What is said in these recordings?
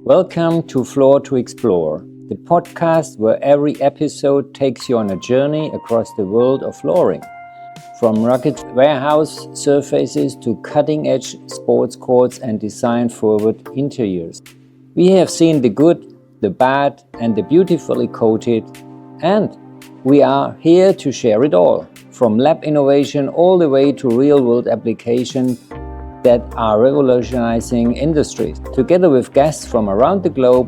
Welcome to Floor to Explore, the podcast where every episode takes you on a journey across the world of flooring. From rugged warehouse surfaces to cutting-edge sports courts and design-forward interiors. We have seen the good, the bad, and the beautifully coated, and we are here to share it all, from lab innovation all the way to real-world application that are revolutionizing industries. Together with guests from around the globe,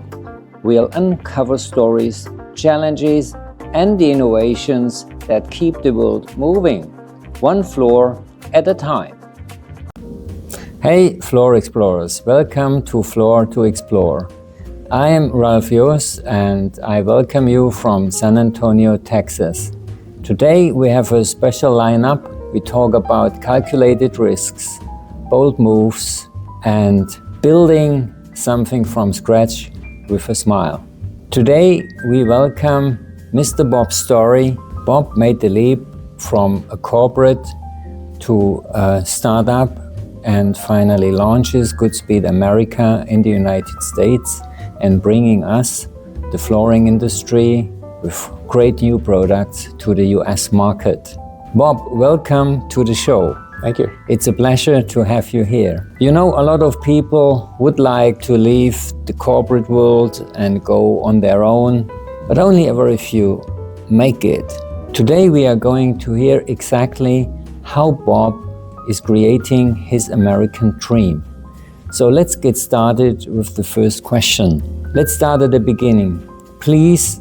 we'll uncover stories, challenges, and the innovations that keep the world moving, one floor at a time. Hey, Floor Explorers, welcome to Floor to Explore. I am Ralph Joos and I welcome you from San Antonio, Texas. Today we have a special lineup. We talk about calculated risks, bold moves, and building something from scratch with a smile. Today we welcome Mr. Bob Storey. Bob made the leap from a corporate to a startup and finally launches Goodspeed America in the United States and bringing us, the flooring industry, with great new products to the US market. Bob, welcome to the show. Thank you. It's a pleasure to have you here. You know, a lot of people would like to leave the corporate world and go on their own, but only a very few make it. Today we are going to hear exactly how Bob is creating his American dream. So let's get started with the first question. Let's start at the beginning. Please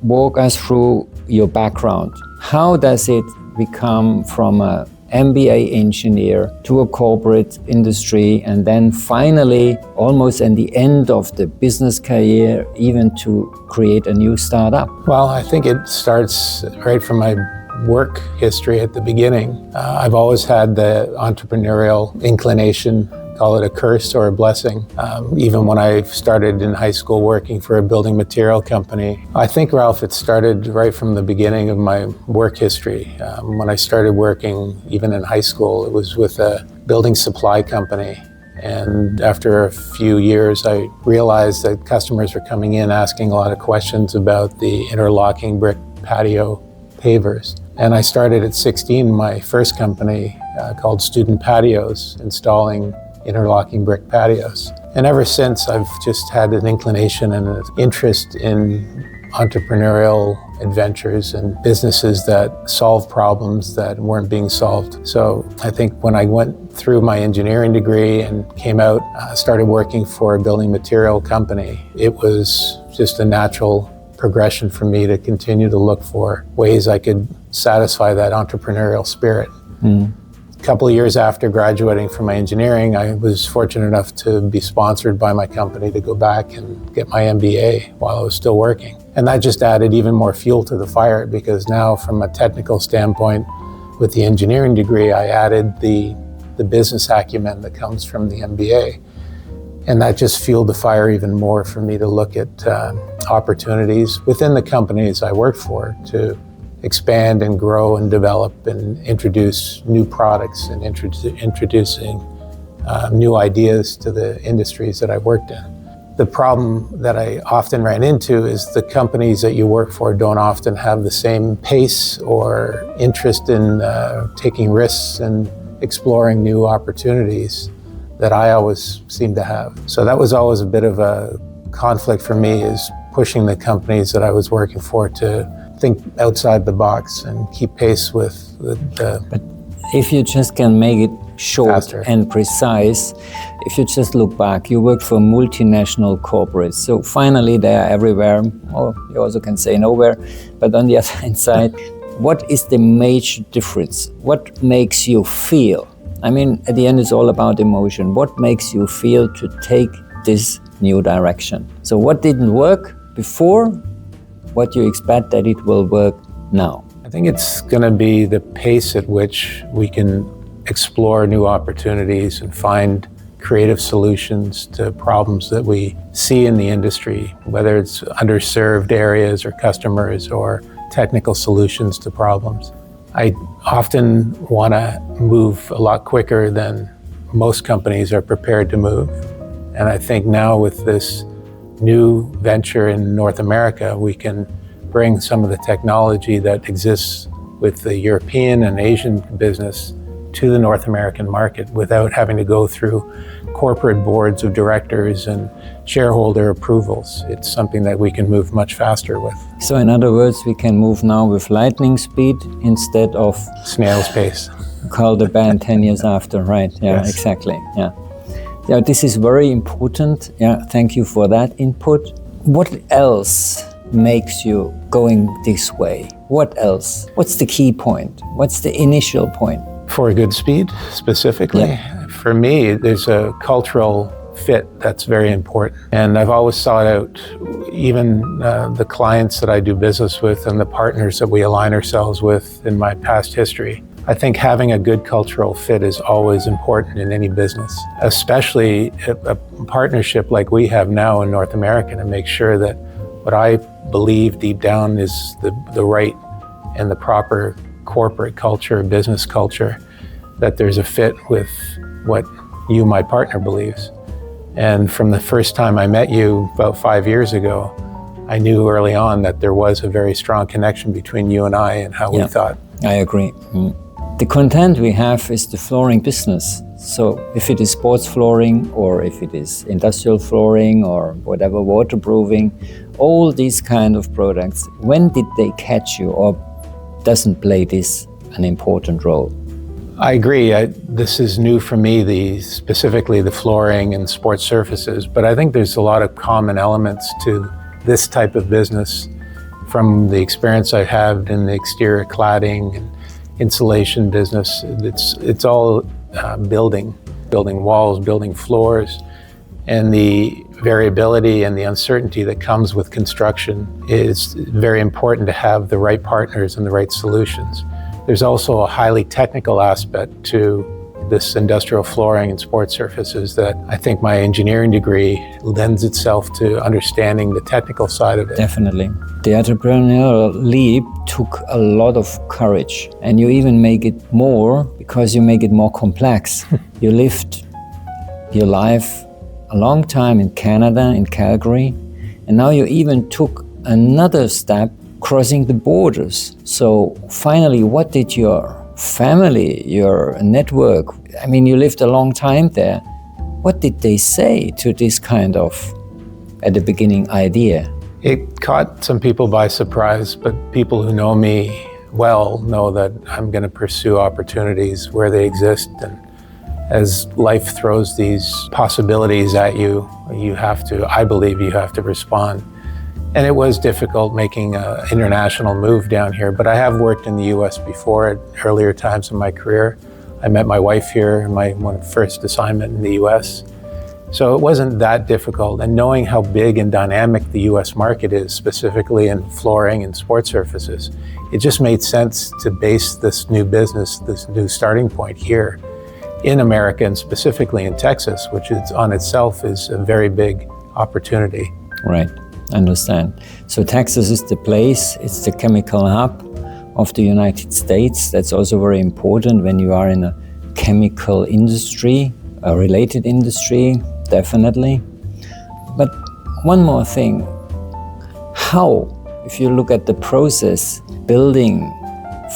walk us through your background. How does it become from a MBA engineer to a corporate industry and then finally almost at the end of the business career even to create a new startup? Well, I think it starts right from my work history at the beginning. I've always had the entrepreneurial inclination, call it a curse or a blessing. Even when I started in high school working for a building material company, I think, Ralph, it started right from the beginning of my work history. When I started working, even in high school, it was with a building supply company. And after a few years, I realized that customers were coming in asking a lot of questions about the interlocking brick patio pavers. And I started at 16, my first company called Student Patios, installing interlocking brick patios. And ever since, I've just had an inclination and an interest in entrepreneurial adventures and businesses that solve problems that weren't being solved. So I think when I went through my engineering degree and came out, started working for a building material company, it was just a natural progression for me to continue to look for ways I could satisfy that entrepreneurial spirit. A couple of years after graduating from my engineering, I was fortunate enough to be sponsored by my company to go back and get my MBA while I was still working. And that just added even more fuel to the fire, because now from a technical standpoint, with the engineering degree, I added the business acumen that comes from the MBA. And that just fueled the fire even more for me to look at opportunities within the companies I worked for to expand and grow and develop and introduce new products and introducing new ideas to the industries that I worked in. The problem that I often ran into is the companies that you work for don't often have the same pace or interest in taking risks and exploring new opportunities that I always seem to have. So that was always a bit of a conflict for me, is pushing the companies that I was working for to think outside the box and keep pace with the But if you just can make it short faster and precise, if you just look back, you worked for multinational corporates. So finally they are everywhere, or you also can say nowhere. But on the other hand side, what is the major difference? What makes you feel? I mean, at the end it's all about emotion. What makes you feel to take this new direction? So what didn't work before? What you expect that it will work now? I think it's going to be the pace at which we can explore new opportunities and find creative solutions to problems that we see in the industry, whether it's underserved areas or customers or technical solutions to problems. I often want to move a lot quicker than most companies are prepared to move. And I think now with this new venture in North America, we can bring some of the technology that exists with the European and Asian business to the North American market without having to go through corporate boards of directors and shareholder approvals. It's something that we can move much faster with. So in other words, we can move now with lightning speed instead of snail's pace. Call the band 10 years after, right? Yeah, yes. Exactly. Yeah. Yeah, this is very important. Yeah, thank you for that input. What else makes you going this way? What else? What's the key point? What's the initial point? For Goodspeed specifically, for me, there's a cultural fit that's very important. And I've always sought out, even the clients that I do business with and the partners that we align ourselves with in my past history, I think having a good cultural fit is always important in any business, especially a partnership like we have now in North America, to make sure that what I believe deep down is the right and the proper corporate culture, business culture, that there's a fit with what you, my partner, believes. And from the first time I met you about 5 years ago, I knew early on that there was a very strong connection between you and I and how we thought. I agree. The content we have is the flooring business. So if it is sports flooring or if it is industrial flooring or whatever, waterproofing, all these kind of products, when did they catch you, or doesn't play this an important role? I agree. This is new for me, specifically the flooring and sports surfaces, but I think there's a lot of common elements to this type of business from the experience I had in the exterior cladding and insulation business. It's all building walls, building floors, and the variability and the uncertainty that comes with construction is very important to have the right partners and the right solutions. There's also a highly technical aspect to this industrial flooring and sports surfaces that I think my engineering degree lends itself to understanding the technical side of it. Definitely. The entrepreneurial leap took a lot of courage, and you even make it more because you make it more complex. You lived your life a long time in Canada, in Calgary, and now you even took another step crossing the borders. So finally, what did your family, your network, I mean, you lived a long time there. What did they say to this kind of, at the beginning, idea? It caught some people by surprise, but people who know me well know that I'm going to pursue opportunities where they exist. And as life throws these possibilities at you, I believe you have to respond. And it was difficult making an international move down here, but I have worked in the US before at earlier times in my career. I met my wife here in my first assignment in the US. So it wasn't that difficult. And knowing how big and dynamic the US market is, specifically in flooring and sports surfaces, it just made sense to base this new business, this new starting point here in America, and specifically in Texas, which is on itself is a very big opportunity. Right. Understand. So Texas is the place, it's the chemical hub of the United States. That's also very important when you are in a chemical industry, a related industry, definitely. But one more thing, how, if you look at the process,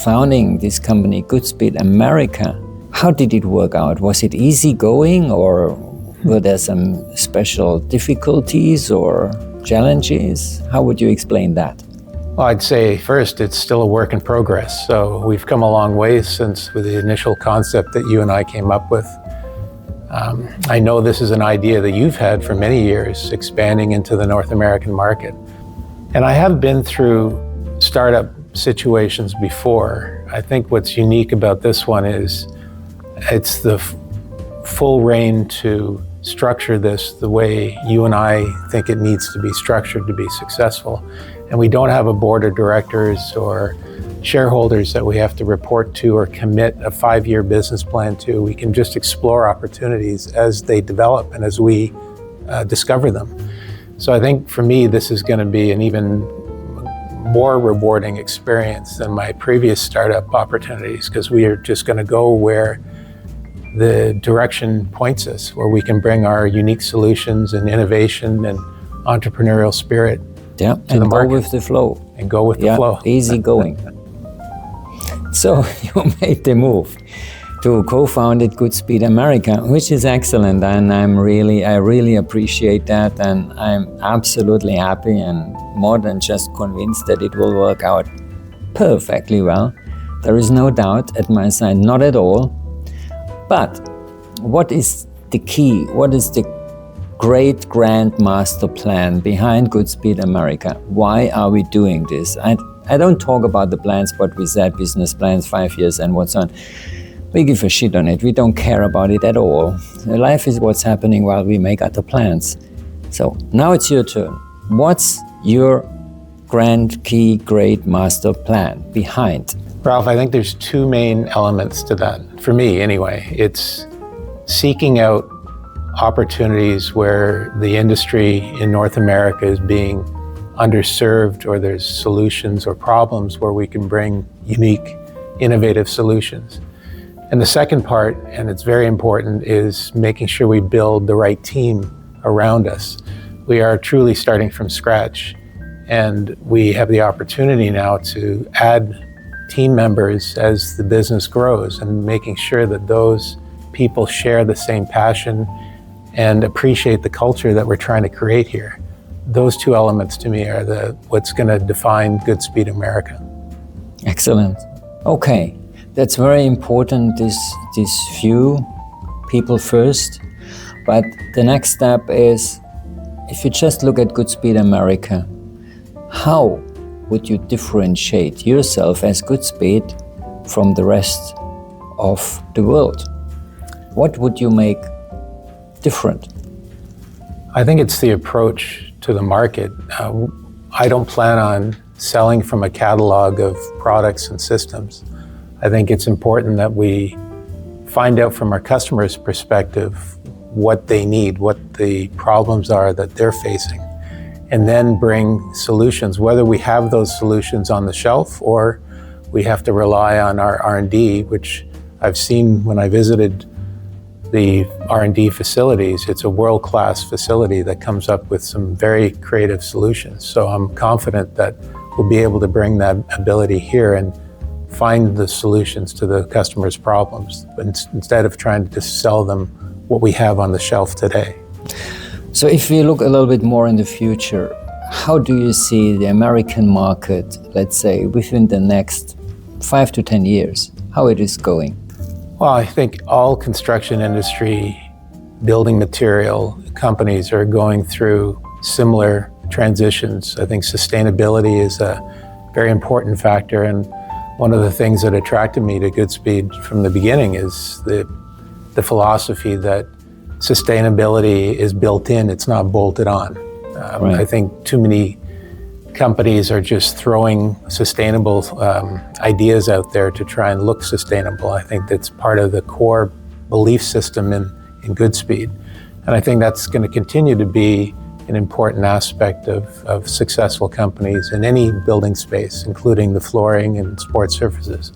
founding this company, Goodspeed America, how did it work out? Was it easy going, or were there some special difficulties or challenges? How would you explain that? Well, I'd say first, it's still a work in progress. So we've come a long way since with the initial concept that you and I came up with. I know this is an idea that you've had for many years, expanding into the North American market. And I have been through startup situations before. I think what's unique about this one is it's the full reign to structure this the way you and I think it needs to be structured to be successful. And we don't have a board of directors or shareholders that we have to report to or commit a 5-year business plan to. We can just explore opportunities as they develop and as we discover them. So I think for me, this is going to be an even more rewarding experience than my previous startup opportunities, because we are just going to go where the direction points us, where we can bring our unique solutions and innovation and entrepreneurial spirit Yeah, to the and go market. with the flow. And go with the flow. Easy going. So you made the move to co-founded Goodspeed America, which is excellent, and I really appreciate that, and I'm absolutely happy and more than just convinced that it will work out perfectly well. There is no doubt at my side, not at all. But what is the key? What is the great grand master plan behind Goodspeed America? Why are we doing this? I don't talk about the plans, what we said, business plans, 5 years and what's on. We give a shit on it. We don't care about it at all. Life is what's happening while we make other plans. So now it's your turn. What's your grand key great master plan behind? Ralph, I think there's two main elements to that. For me, anyway, it's seeking out opportunities where the industry in North America is being underserved, or there's solutions or problems where we can bring unique, innovative solutions. And the second part, and it's very important, is making sure we build the right team around us. We are truly starting from scratch, and we have the opportunity now to add team members as the business grows, and making sure that those people share the same passion and appreciate the culture that we're trying to create here. Those two elements to me are what's going to define Goodspeed America. Excellent. Okay, that's very important, this few people first. But the next step is, if you just look at Goodspeed America, how would you differentiate yourself as Goodspeed from the rest of the world? What would you make different? I think it's the approach to the market. I don't plan on selling from a catalog of products and systems. I think it's important that we find out from our customers' perspective what they need, what the problems are that they're facing, and then bring solutions, whether we have those solutions on the shelf or we have to rely on our R&D, which I've seen when I visited the R&D facilities. It's a world-class facility that comes up with some very creative solutions. So I'm confident that we'll be able to bring that ability here and find the solutions to the customer's problems, but instead of trying to just sell them what we have on the shelf today. So if we look a little bit more in the future, how do you see the American market, let's say, within the next 5 to 10 years, how it is going? Well, I think all construction industry, building material companies are going through similar transitions. I think sustainability is a very important factor, and one of the things that attracted me to Goodspeed from the beginning is the philosophy that sustainability is built in, it's not bolted on. Right. I think too many companies are just throwing sustainable ideas out there to try and look sustainable. I think that's part of the core belief system in Goodspeed. And I think that's going to continue to be an important aspect of successful companies in any building space, including the flooring and sports surfaces.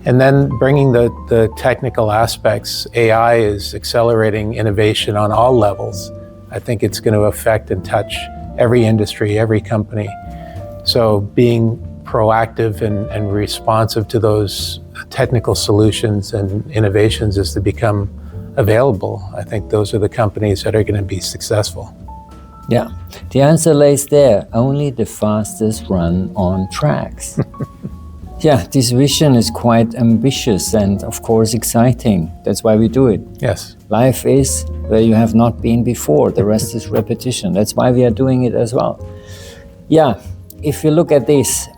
And then bringing the technical aspects. AI is accelerating innovation on all levels. I think it's going to affect and touch every industry, every company. So being proactive and responsive to those technical solutions and innovations as they become available, I think those are the companies that are going to be successful. Yeah, the answer lays there. Only the fastest run on tracks. Yeah, this vision is quite ambitious and of course exciting. That's why we do it. Yes. Life is where you have not been before. The rest is repetition. That's why we are doing it as well. Yeah, if you look at this,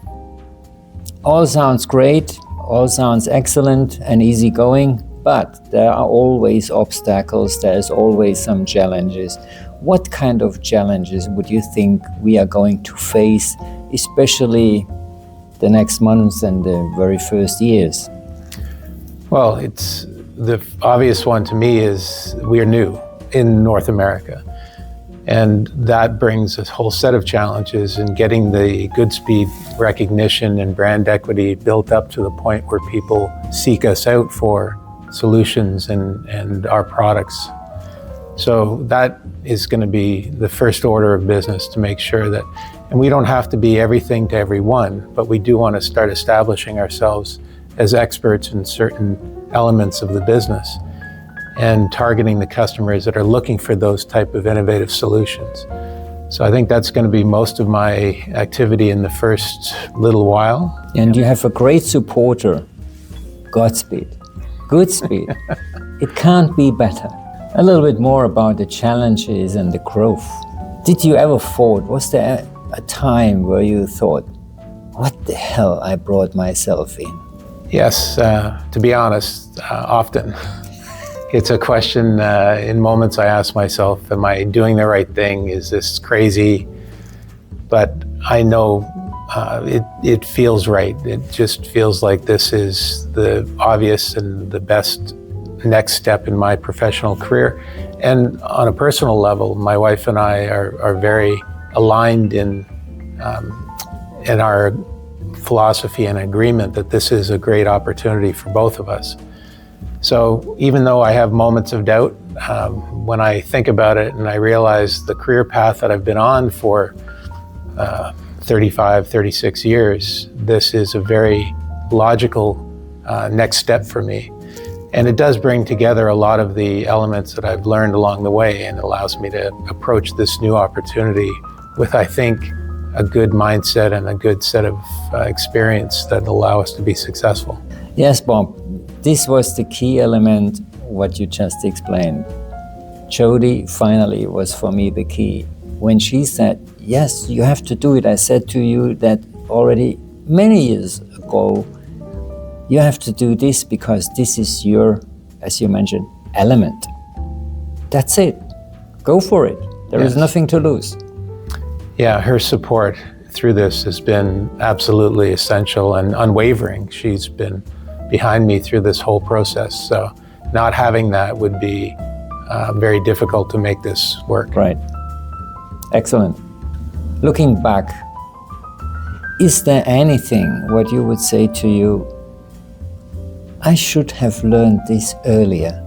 all sounds great, all sounds excellent and easygoing, but there are always obstacles, there's always some challenges. What kind of challenges would you think we are going to face, especially the next months and the very first years? Well, it's the obvious one to me is we are new in North America. And that brings a whole set of challenges in getting the Goodspeed recognition and brand equity built up to the point where people seek us out for solutions and our products. So that is going to be the first order of business, to make sure that, and we don't have to be everything to everyone, but we do want to start establishing ourselves as experts in certain elements of the business and targeting the customers that are looking for those type of innovative solutions. So I think that's going to be most of my activity in the first little while. And you have a great supporter, Goodspeed. Goodspeed. It can't be better. A little bit more about the challenges and the growth. Did you ever thought, was there a time where you thought, what the hell I brought myself in? Yes, to be honest, often. It's a question in moments I ask myself, am I doing the right thing? Is this crazy? But I know it feels right. It just feels like this is the obvious and the best next step in my professional career. And on a personal level, my wife and I are very aligned in our philosophy and agreement that this is a great opportunity for both of us. So even though I have moments of doubt, when I think about it and I realize the career path that I've been on for 35, 36 years, this is a very logical next step for me. And it does bring together a lot of the elements that I've learned along the way, and allows me to approach this new opportunity with, I think, a good mindset and a good set of experience that allow us to be successful. Yes, Bob, this was the key element, what you just explained. Jody finally was for me the key. When she said, yes, you have to do it, I said to you that already many years ago, you have to do this because this is your, as you mentioned, element. That's it. Go for it. There is nothing to lose. Yeah, her support through this has been absolutely essential and unwavering. She's been behind me through this whole process. So not having that would be very difficult to make this work. Right. Excellent. Looking back, is there anything what you would say to you, I should have learned this earlier?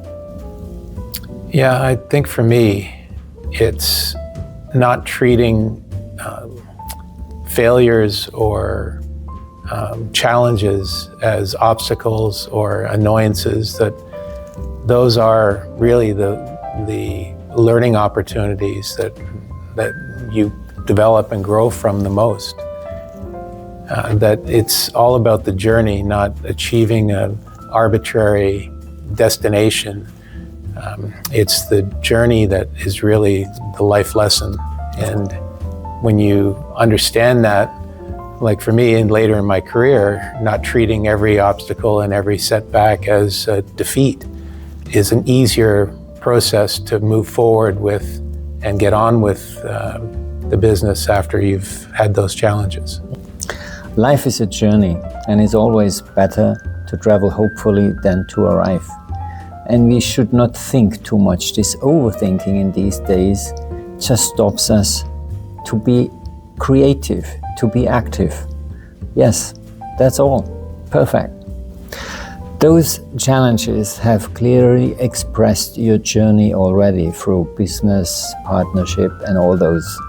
Yeah, I think for me, it's not treating failures or challenges as obstacles or annoyances. That those are really the learning opportunities that you develop and grow from the most. That it's all about the journey, not achieving an arbitrary destination. It's the journey that is really the life lesson. And when you understand that, like for me and later in my career, not treating every obstacle and every setback as a defeat is an easier process to move forward with and get on with the business after you've had those challenges. Life is a journey, and it's always better to travel hopefully than to arrive. And we should not think too much. This overthinking in these days just stops us to be creative, to be active. Yes, that's all. Perfect. Those challenges have clearly expressed your journey already through business, partnership, and all those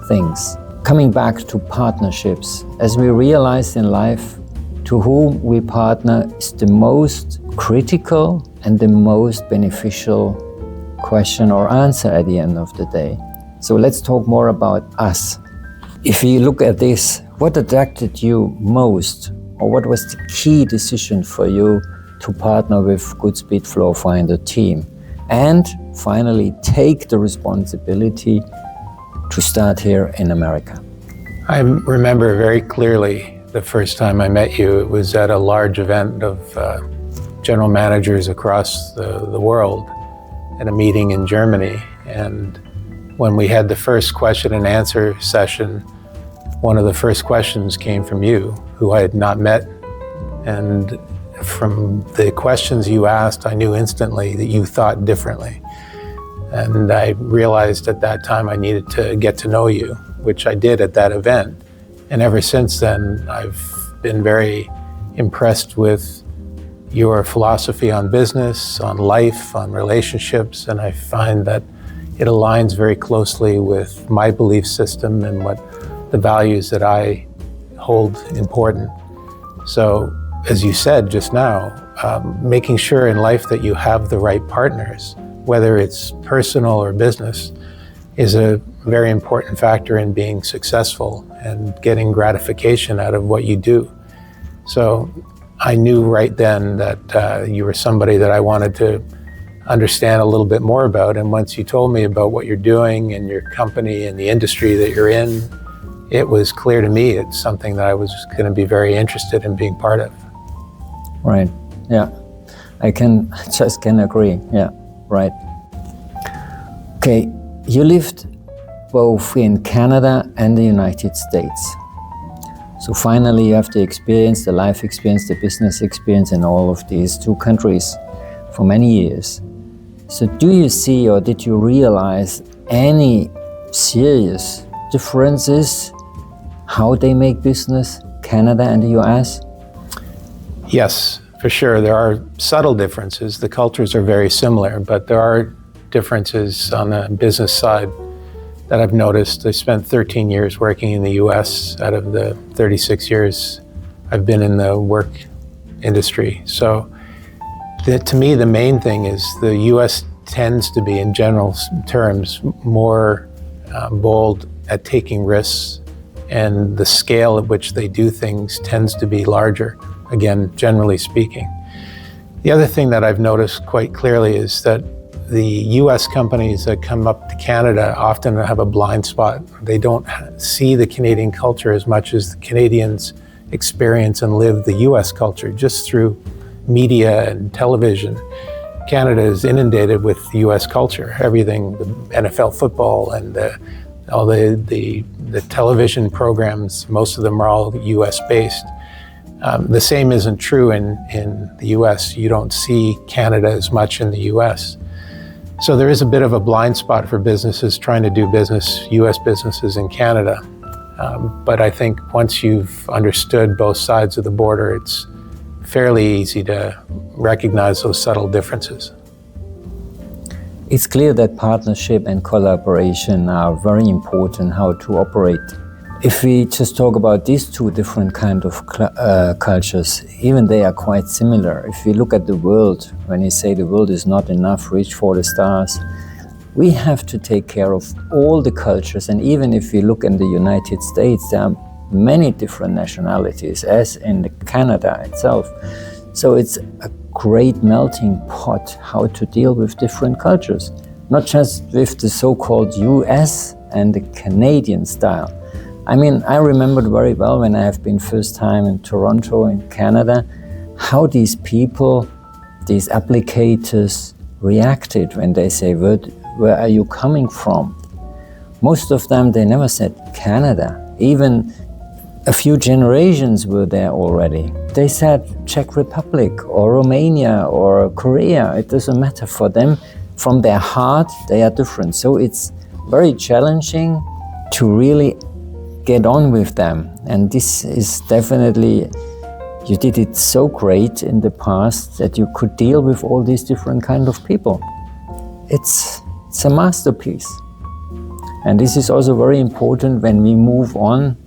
things. Coming back to partnerships, as we realize in life, to whom we partner is the most critical and the most beneficial question or answer at the end of the day. So let's talk more about us. If you look at this, what attracted you most, or what was the key decision for you to partner with Goodspeed Floorfinder team? And finally, take the responsibility to start here in America. I remember very clearly the first time I met you. It was at a large event of general managers across the world at a meeting in Germany. And when we had the first question and answer session, one of the first questions came from you, who I had not met. And from the questions you asked, I knew instantly that you thought differently. And I realized at that time I needed to get to know you, which I did at that event. And ever since then, I've been very impressed with your philosophy on business, on life, on relationships, and I find that it aligns very closely with my belief system and what the values that I hold important. So, as you said just now, making sure in life that you have the right partners, whether it's personal or business, is a very important factor in being successful and getting gratification out of what you do. So I knew right then that you were somebody that I wanted to understand a little bit more about. And once you told me about what you're doing and your company and the industry that you're in, it was clear to me it's something that I was going to be very interested in being part of. Right. Yeah. I just can agree. Yeah. Right. Okay. You lived both in Canada and the United States. So finally you have the experience, the life experience, the business experience in all of these two countries for many years. So do you see, or did you realize any serious differences how they make business, Canada and the US? Yes, for sure. There are subtle differences. The cultures are very similar, but there are differences on the business side that I've noticed. I spent 13 years working in the US out of the 36 years I've been in the work industry. So to me, the main thing is the US tends to be, in general terms, more bold at taking risks, and the scale at which they do things tends to be larger, again, generally speaking. The other thing that I've noticed quite clearly is that the US companies that come up to Canada often have a blind spot. They don't see the Canadian culture as much as the Canadians experience and live the US culture just through media and television. Canada is inundated with US culture, everything, the NFL football and all the television programs, most of them are all US based. The same isn't true in the US. You don't see Canada as much in the US. So there is a bit of a blind spot for businesses trying to do business, US businesses in Canada. But I think once you've understood both sides of the border, it's fairly easy to recognize those subtle differences. It's clear that partnership and collaboration are very important how to operate. If we just talk about these two different kind of cultures, even they are quite similar. If we look at the world, when you say the world is not enough, reach for the stars, we have to take care of all the cultures. And even if we look in the United States, there are many different nationalities, as in Canada itself. So it's a great melting pot how to deal with different cultures, not just with the so-called US and the Canadian style. I mean, I remembered very well when I have been first time in Toronto in Canada, how these people, these applicators reacted when they say, where are you coming from? Most of them, they never said Canada. Even a few generations were there already. They said Czech Republic or Romania or Korea. It doesn't matter for them. From their heart, they are different. So it's very challenging to really get on with them. And this is definitely, you did it so great in the past that you could deal with all these different kind of people. It's a masterpiece. And this is also very important when we move on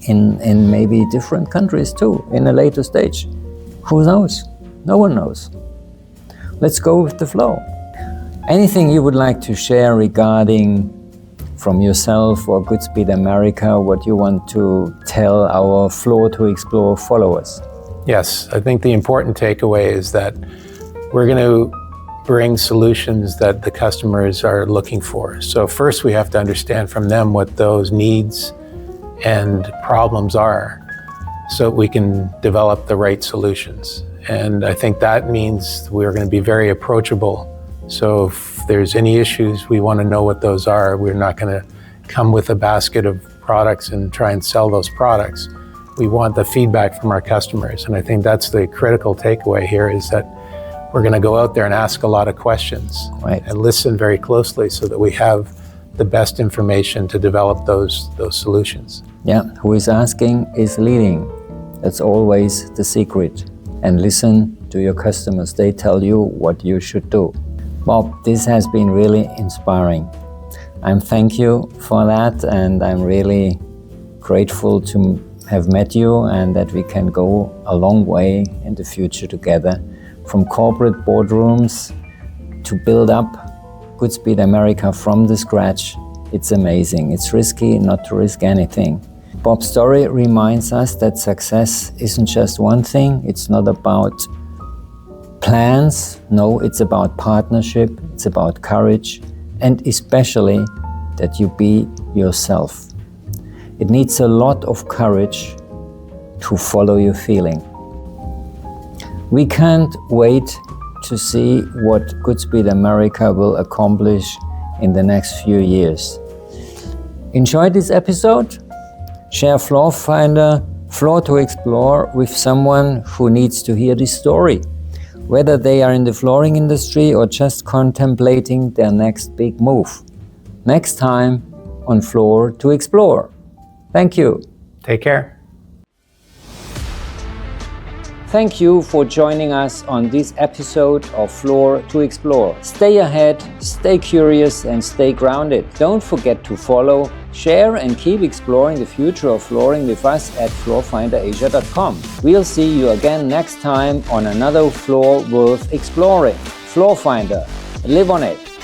in maybe different countries too, in a later stage. Who knows? No one knows. Let's go with the flow. Anything you would like to share regarding from yourself or Goodspeed America, what you want to tell our Floor to Explore followers? Yes, I think the important takeaway is that we're going to bring solutions that the customers are looking for. So first we have to understand from them what those needs and problems are so we can develop the right solutions. And I think that means we're going to be very approachable. So if there's any issues, we want to know what those are. We're not going to come with a basket of products and try and sell those products. We want the feedback from our customers. And I think that's the critical takeaway here, is that we're going to go out there and ask a lot of questions, right, and listen very closely so that we have the best information to develop those solutions. Yeah, who is asking is leading. That's always the secret. And listen to your customers. They tell you what you should do. Bob, this has been really inspiring. Thank you for that, and I'm really grateful to have met you and that we can go a long way in the future together, from corporate boardrooms to build up Goodspeed America from the scratch. It's amazing. It's risky not to risk anything. Bob's story reminds us that success isn't just one thing. It's not about plans. No, it's about partnership. It's about courage, and especially that you be yourself. It needs a lot of courage to follow your feeling. We can't wait to see what Goodspeed America will accomplish in the next few years. Enjoy this episode? Share Floorfinder, Floor to Explore, with someone who needs to hear this story, whether they are in the flooring industry or just contemplating their next big move. Next time on Floor to Explore. Thank you. Take care. Thank you for joining us on this episode of Floor to Explore. Stay ahead, stay curious, and stay grounded. Don't forget to follow, share, and keep exploring the future of flooring with us at floorfinderasia.com. We'll see you again next time on another floor worth exploring. Floorfinder, live on it.